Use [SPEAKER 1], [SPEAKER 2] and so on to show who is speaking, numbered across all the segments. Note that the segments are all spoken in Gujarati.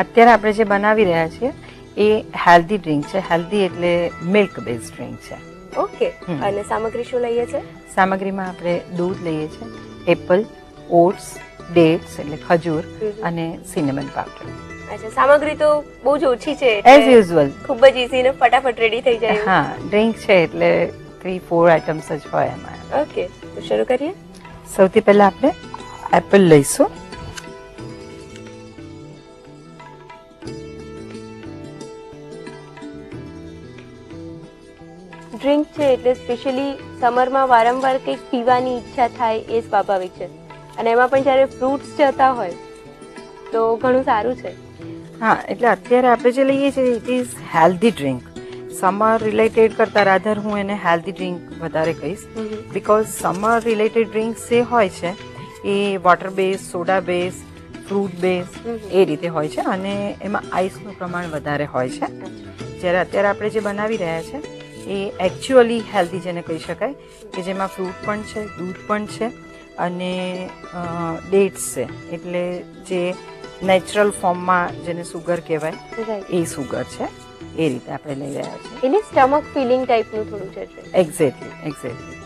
[SPEAKER 1] અત્યારે આપણે જે બનાવી રહ્યા છીએ એ હેલ્ધી ડ્રિંક છે. હેલ્ધી એટલે મિલ્ક બેઝ ડ્રિંક છે.
[SPEAKER 2] ઓકે. અને સામગ્રી શું લઈએ છે?
[SPEAKER 1] સામગ્રીમાં આપણે દૂધ લઈએ છીએ, એપલ, ઓટ્સ, ડેટ્સ એટલે ખજૂર અને સિનેમન પાવડર.
[SPEAKER 2] અચ્છા, સામગ્રી તો બહુ જ ઓછી છે
[SPEAKER 1] એઝ યુઝ્યુઅલ.
[SPEAKER 2] ખૂબ જ ઈઝી ને ફટાફટ રેડી થઈ જાય.
[SPEAKER 1] હા, ડ્રિંક છે એટલે 3-4 આઇટમ્સ જ હોય એમાં.
[SPEAKER 2] ઓકે, તો શરૂ કરીએ.
[SPEAKER 1] સૌથી પહેલા આપણે એપલ લઈશું.
[SPEAKER 2] ડ્રિંક છે એટલે સ્પેશિયલી સમરમાં વારંવાર કંઈક પીવાની ઈચ્છા થાય એ સ્વાભાવિક છે, અને એમાં પણ જ્યારે ફ્રૂટ્સ જતા હોય તો ઘણું સારું છે.
[SPEAKER 1] હા, એટલે અત્યારે આપણે જે લઈએ છીએ it is healthy drink. Summer related કરતાં રાધર હું એને હેલ્ધી ડ્રિંક વધારે કહીશ, બિકોઝ સમર રિલેટેડ ડ્રિંક્સ જે હોય છે એ water base, soda base, fruit base એ રીતે હોય છે અને એમાં આઈસનું પ્રમાણ વધારે હોય છે. જ્યારે અત્યારે આપણે જે બનાવી રહ્યા છે એ એકચ્યુઅલી હેલ્ધી જેને કહી શકાય, કે જેમાં ફ્રૂટ પણ છે, દૂધ પણ છે અને ડેટ્સ છે, એટલે જે નેચરલ ફોર્મમાં જેને સુગર કહેવાય એ સુગર છે. એ રીતે આપણે લઈ રહ્યા છીએ.
[SPEAKER 2] એટલે સ્ટમક ફિલિંગ ટાઈપનું થોડું છે.
[SPEAKER 1] એક્ઝેક્ટલી.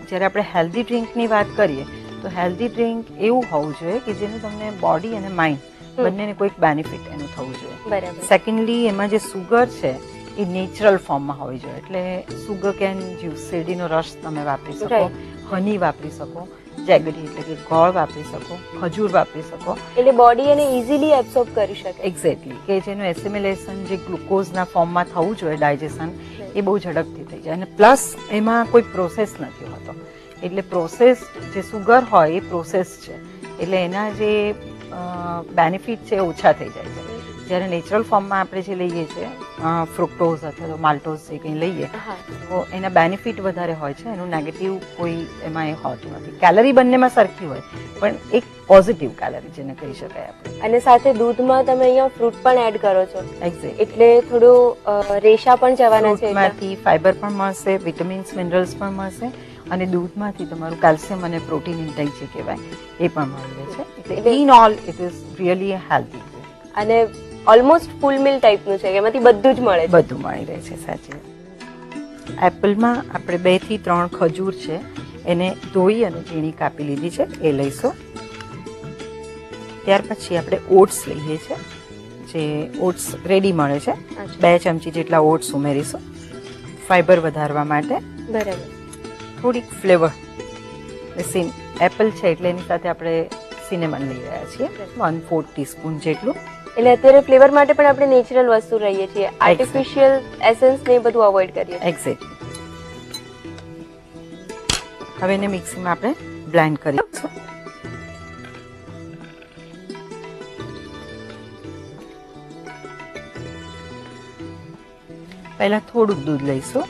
[SPEAKER 1] જ્યારે આપણે હેલ્ધી ડ્રિંકની વાત કરીએ તો હેલ્ધી ડ્રિંક એવું હોવું જોઈએ કે જેનું તમને બોડી અને માઇન્ડ બંનેને કોઈક બેનિફિટ એનું થવું જોઈએ.
[SPEAKER 2] બરાબર.
[SPEAKER 1] સેકન્ડલી એમાં જે સુગર છે એ નેચરલ ફોર્મમાં હોવી જોઈએ, એટલે સુગર કેન જ્યુસ, શેરડીનો રસ તમે વાપરી શકો, હની વાપરી શકો, જેગરી એટલે કે ગોળ વાપરી શકો, ખજૂર વાપરી શકો,
[SPEAKER 2] એટલે બોડી એને ઇઝીલી એબ્સોર્બ કરી શકે.
[SPEAKER 1] એક્ઝેક્ટલી, કે જેનું એસિમિલેશન જે ગ્લુકોઝના ફોર્મમાં થવું જોઈએ, ડાયજેશન એ બહુ ઝડપથી થઈ જાય. અને પ્લસ એમાં કોઈ પ્રોસેસ નથી હોતો, એટલે પ્રોસેસ જે સુગર હોય એ પ્રોસેસ છે, એટલે એના જે બેનિફિટ છે એ ઓછા થઈ જાય છે. જ્યારે નેચરલ ફોર્મમાં આપણે જે લઈએ છીએ ફ્રુક્ટોઝ અથવા તો માલ્ટોઝ જે કંઈ લઈએ તો એના બેનિફિટ વધારે હોય છે, એનું નેગેટિવ કોઈ એમાં એ હોતું નથી. કેલરી બંનેમાં સરખી હોય પણ એક પોઝિટિવ કેલરી જેને કહી શકાય આપણે.
[SPEAKER 2] અને સાથે દૂધમાં તમે અહીંયા ફ્રૂટ પણ એડ કરો છો.
[SPEAKER 1] એક્ઝેક્ટ,
[SPEAKER 2] એટલે થોડું રેશા પણ જવાના છે.
[SPEAKER 1] એમાંથી ફાઈબર પણ મળશે, વિટામિન્સ, મિનરલ્સ પણ મળશે અને દૂધમાંથી તમારું કેલ્શિયમ અને પ્રોટીન ઇન્ટેક જે કહેવાય એ પણ મળી રહે છે. એટલે in all it is really healthy.
[SPEAKER 2] અને ઓલમોસ્ટ ફૂલ મિલ ટાઈપનું છે, એમાંથી બધું જ મળે છે.
[SPEAKER 1] બધું મળી રહે છે, સાચી. એપલમાં આપણે 2 થી 3 ખજૂર છે એને ધોઈ અને ઝીણી કાપી લીધી છે, એ લઈશું. ત્યાર પછી આપણે ઓટ્સ લઈએ છીએ, જે ઓટ્સ રેડી મળે છે. 2 ચમચી જેટલા ઓટ્સ ઉમેરીશું ફાઈબર વધારવા માટે.
[SPEAKER 2] બરાબર.
[SPEAKER 1] થોડીક ફ્લેવર, એપલ છે એટલે એની સાથે આપણે સિનેમન લઈ રહ્યા છીએ 1/4 ટીસ્પૂન જેટલું.
[SPEAKER 2] એટલે અત્યારે ફ્લેવર માટે પણ આપણે નેચરલ વસ્તુ લઈએ છીએ, આર્ટિફિશિયલ એસેન્સ ને બધું અવોઇડ કરીએ.
[SPEAKER 1] એક્ઝેક્ટલી. હવે એને મિક્સીમાં આપણે બ્લેન્ડ કરીશું. પહેલા થોડુંક દૂધ લઈશું.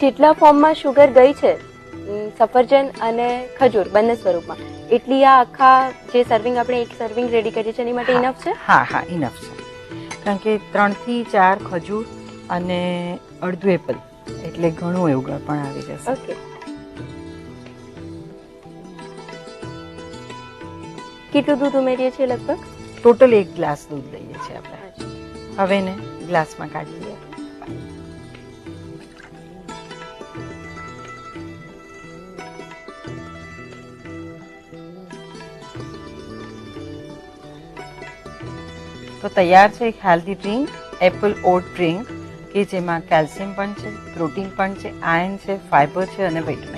[SPEAKER 2] જેટલા ફોર્મમાં શુગર ગઈ છે, સફરજન અને ખજૂર બંને સ્વરૂપમાં, એટલી આ આખા જે સર્વિંગ આપણે એક સર્વિંગ રેડી કરીએ છીએ એની માટે ઇનફ છે.
[SPEAKER 1] હા, ઇનફ છે, કારણ કે 3 થી 4 ખજૂર અને અડધું એપલ એટલે ઘણું એવું ગળપણ આવી જશે.
[SPEAKER 2] ઓકે. કેટલું દૂધ ઉમેરીએ છીએ? લગભગ
[SPEAKER 1] ટોટલ 1 ગ્લાસ દૂધ લઈએ છીએ આપણે. હવે એને ગ્લાસમાં કાઢી લઈએ. તો તૈયાર છે એક હેલ્ધી ડ્રિંક, એપલ ઓટ ડ્રિંક, કે જેમાં કેલ્શિયમ પણ છે, પ્રોટીન પણ છે, આયર્ન છે, ફાઈબર છે અને વિટામિન.